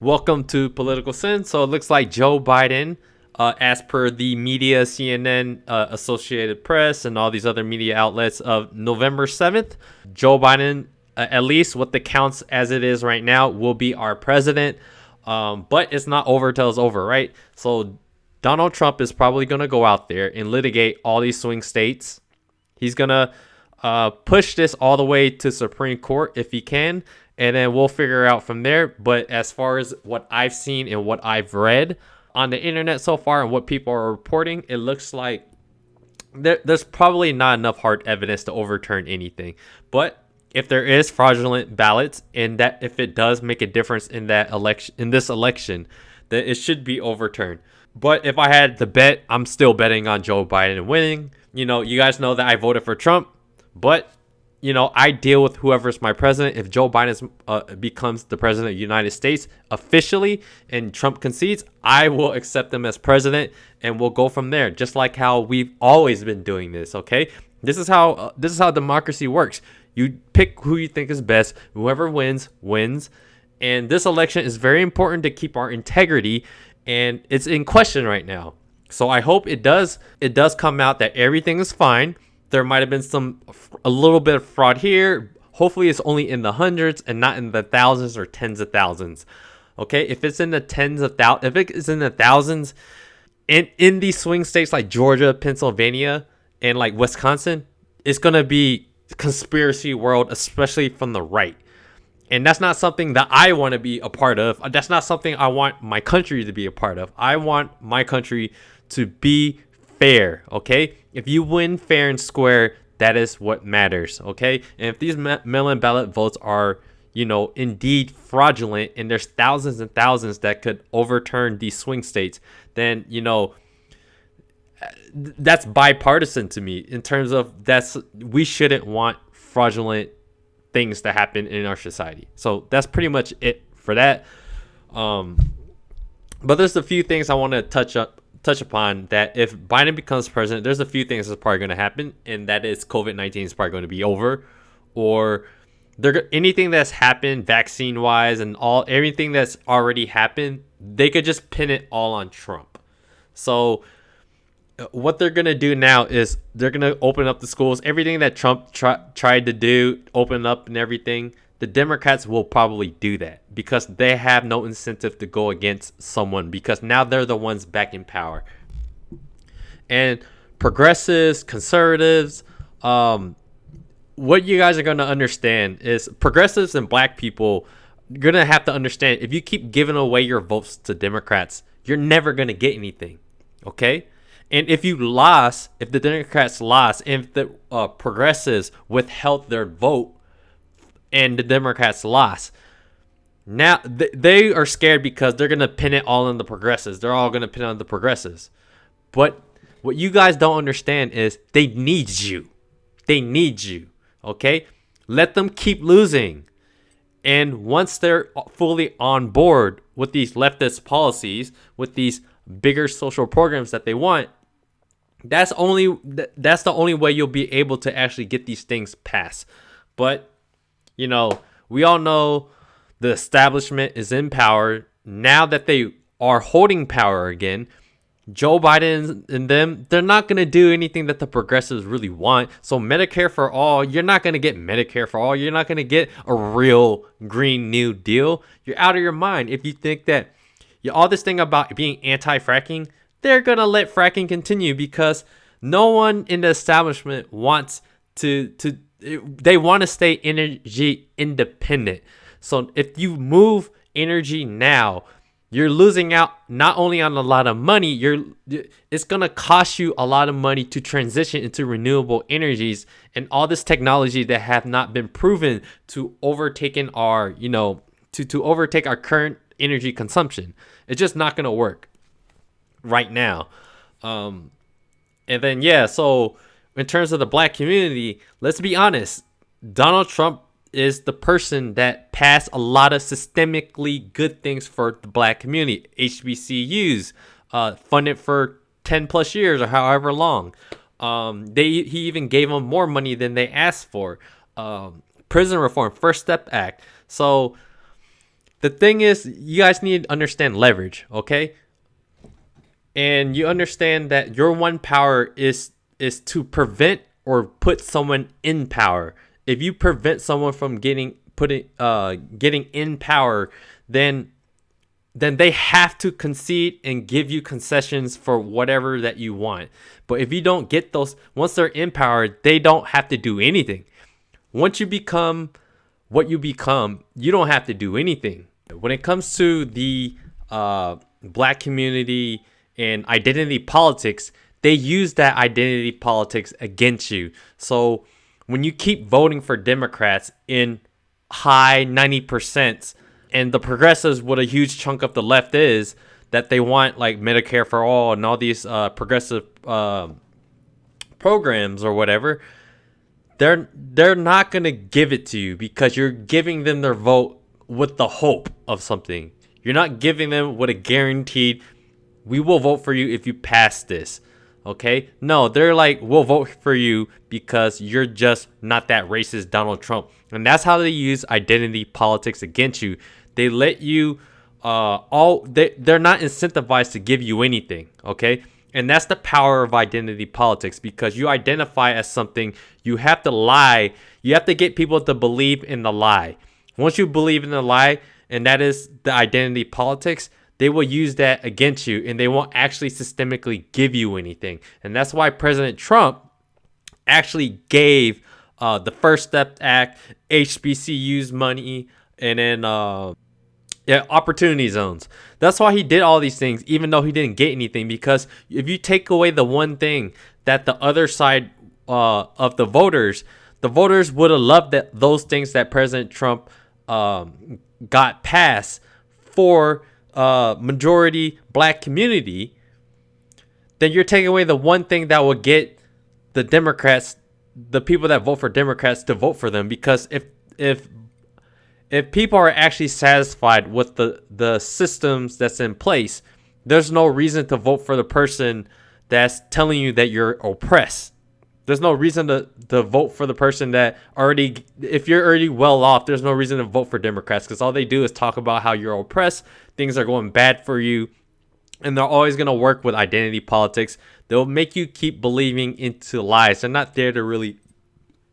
Welcome to Political Sin. So it looks like Joe Biden, as per the media, CNN, Associated Press, and all these other media outlets, of November 7th, Joe Biden, at least what the counts as it is right now, will be our president. But it's not over till it's over, right? So Donald Trump is probably going to go out there and litigate all these swing states. He's going to push this all the way to Supreme Court if he can, and then we'll figure out from there. But as far as what I've seen and what I've read on the internet so far and what people are reporting, it looks like there's probably not enough hard evidence to overturn anything. But if there is fraudulent ballots, and that if it does make a difference in that election, in this election, then it should be overturned. But if I had to bet, I'm still betting on Joe Biden winning. You guys know that I voted for Trump, but I deal with whoever's my president. If Joe Biden becomes the president of the United States officially and Trump concedes, I will accept him as president and we'll go from there. Just like how we've always been doing this. Okay, this is how democracy works. You pick who you think is best. Whoever wins wins. And this election is very important to keep our integrity, and it's in question right now. So I hope it does come out that everything is fine. There might have been a little bit of fraud here. Hopefully it's only in the hundreds and not in the thousands or tens of thousands. Okay, if it's in the if it is in the thousands, and in these swing states like Georgia, Pennsylvania, and like Wisconsin, it's gonna be conspiracy world, especially from the right. And that's not something that I want to be a part of. That's not something I want my country to be a part of. I want my country to be fair, okay? If you win fair and square, that is what matters, okay? And if these mail-in ballot votes are, indeed fraudulent, and there's thousands and thousands that could overturn these swing states, then, that's bipartisan to me in terms of we shouldn't want fraudulent things to happen in our society. So that's pretty much it for that. But there's a few things I want to touch upon, that if Biden becomes president, there's a few things that's probably going to happen, and that is COVID-19 is probably going to be over, or anything that's happened vaccine wise and everything that's already happened, they could just pin it all on Trump. So what they're going to do now is they're going to open up the schools, everything that Trump tried to do, open up and everything. The Democrats will probably do that because they have no incentive to go against someone, because now they're the ones back in power. And progressives, conservatives, what you guys are going to understand is progressives and black people, you're going to have to understand, if you keep giving away your votes to Democrats, you're never going to get anything. Okay? And if the Democrats lost, if the progressives withheld their vote and the Democrats lost, now they are scared because they're going to pin it all on the progressives. They're all going to pin it on the progressives. But what you guys don't understand is they need you. They need you. Okay? Let them keep losing. And once they're fully on board with these leftist policies, with these bigger social programs that they want, that's the only way you'll be able to actually get these things passed. But we all know the establishment is in power now. That they are holding power again, Joe Biden and them, they're not going to do anything that the progressives really want. So Medicare for all, you're not going to get Medicare for all. You're not going to get a real Green New Deal. You're out of your mind if you think that all this thing about being anti-fracking, they're going to let fracking continue, because no one in the establishment wants they want to stay energy independent. So if you move energy now, you're losing out not only on a lot of money, it's going to cost you a lot of money to transition into renewable energies and all this technology that have not been proven to overtake our current energy consumption. It's just not going to work right now. And then, so in terms of the black community, let's be honest, Donald Trump is the person that passed a lot of systemically good things for the black community. HBCUs, funded for 10 plus years or however long. He even gave them more money than they asked for. Prison reform, First Step Act. So The thing is, you guys need to understand leverage, okay? And you understand that your one power is to prevent or put someone in power. If you prevent someone from getting in power, then they have to concede and give you concessions for whatever that you want. But if you don't get those, once they're in power, they don't have to do anything. Once you become what you become, you don't have to do anything. When it comes to the black community and identity politics, they use that identity politics against you. So when you keep voting for Democrats in high 90%, and the progressives, what a huge chunk of the left is, that they want like Medicare for all and all these progressive programs or whatever, they're not going to give it to you because you're giving them their vote with the hope of something. You're not giving them with a guaranteed, we will vote for you if you pass this. Okay? No, they're like, we'll vote for you because you're just not that racist Donald Trump. And that's how they use identity politics against you. They let you they're not incentivized to give you anything, okay? And that's the power of identity politics, because you identify as something, you have to lie. You have to get people to believe in the lie. Once you believe in the lie, and that is the identity politics, they will use that against you, and they won't actually systemically give you anything. And that's why President Trump actually gave the First Step Act, HBCUs money, and then opportunity zones. That's why he did all these things, even though he didn't get anything. Because if you take away the one thing that the other side of the voters would have loved, that those things that President Trump got passed for majority black community, then you're taking away the one thing that will get the Democrats, the people that vote for Democrats, to vote for them. Because if people are actually satisfied with the systems that's in place, there's no reason to vote for the person that's telling you that you're oppressed. There's no reason to vote for the person that already, if you're already well off, there's no reason to vote for Democrats, because all they do is talk about how you're oppressed, things are going bad for you, and they're always going to work with identity politics. They'll make you keep believing into lies. They're not there to really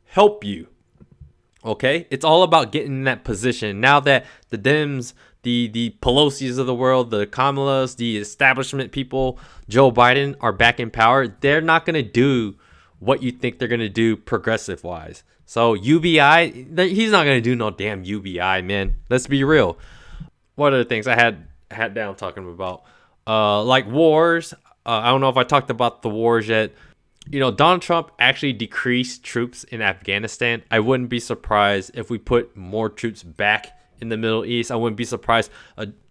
help you. Okay, it's all about getting in that position. Now that the Dems, the Pelosi's of the world, the Kamalas, the establishment people, Joe Biden are back in power, they're not going to do what you think they're going to do progressive wise. So UBI, he's not going to do no damn UBI, man. Let's be real. What are the things I had down talking about? Like wars. I don't know if I talked about the wars yet. You know, Donald Trump actually decreased troops in Afghanistan. I wouldn't be surprised if we put more troops back in the Middle East. I wouldn't be surprised.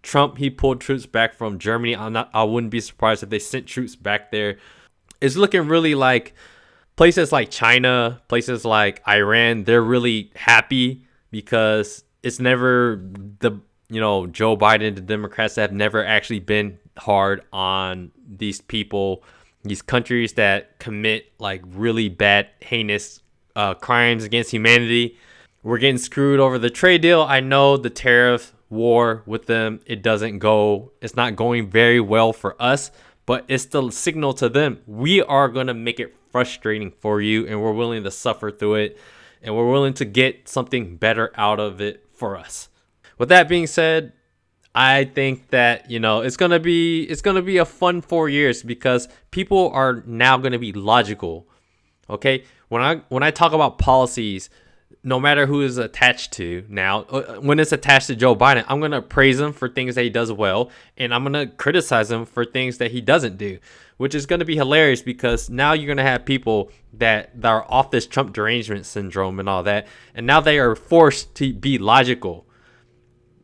Trump, he pulled troops back from Germany. I wouldn't be surprised if they sent troops back there. It's looking really like places like China, places like Iran, they're really happy because it's never Joe Biden, the Democrats have never actually been hard on these people, these countries that commit like really bad, heinous crimes against humanity. We're getting screwed over the trade deal. I know the tariff war with them, it's not going very well for us, but it's the signal to them. We are going to make it frustrating for you, and we're willing to suffer through it, and we're willing to get something better out of it for us. With that being said, I think that, it's gonna be a fun 4 years, because people are now gonna be logical. Okay, when I talk about policies, no matter who is attached to now, when it's attached to Joe Biden, I'm gonna praise him for things that he does well, and I'm gonna criticize him for things that he doesn't do, which is gonna be hilarious, because now you're gonna have people that are off this Trump derangement syndrome and all that, and now they are forced to be logical.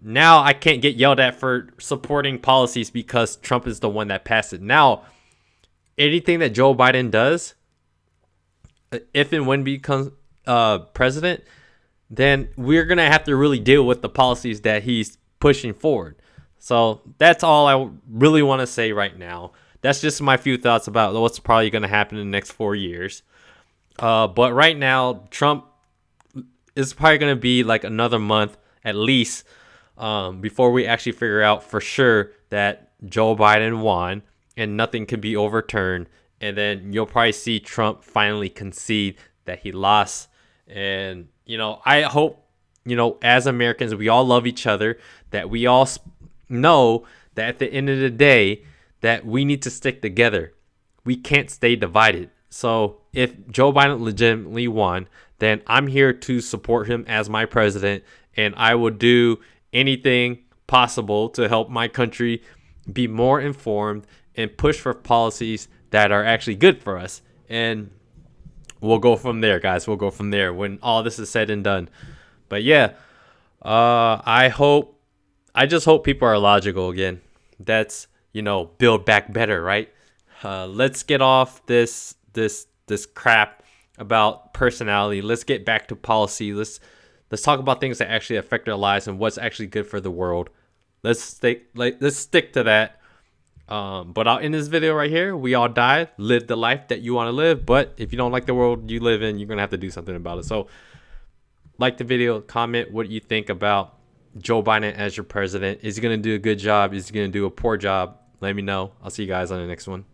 Now I can't get yelled at for supporting policies because Trump is the one that passed it. Now, anything that Joe Biden does, if and when he becomes president, then we're going to have to really deal with the policies that he's pushing forward. So that's all I really want to say right now. That's just my few thoughts about what's probably going to happen in the next 4 years. But right now, Trump is probably going to be like another month at least before we actually figure out for sure that Joe Biden won and nothing can be overturned. And then you'll probably see Trump finally concede that he lost. And, I hope, as Americans, we all love each other, that we all know that at the end of the day, that we need to stick together. We can't stay divided. So if Joe Biden legitimately won, then I'm here to support him as my president, and I will do anything possible to help my country be more informed and push for policies that are actually good for us. And we'll go from there, guys. We'll go from there when all this is said and done. But yeah, I just hope people are logical again. That's, build back better, right? Let's get off this crap about personality. Let's get back to policy. Let's talk about things that actually affect our lives and what's actually good for the world. Let's stick to that. But I'll end this video right here. We all die. Live the life that you want to live. But if you don't like the world you live in, you're gonna have to do something about it. So, like the video, comment what you think about Joe Biden as your president. Is he gonna do a good job? Is he gonna do a poor job? Let me know. I'll see you guys on the next one.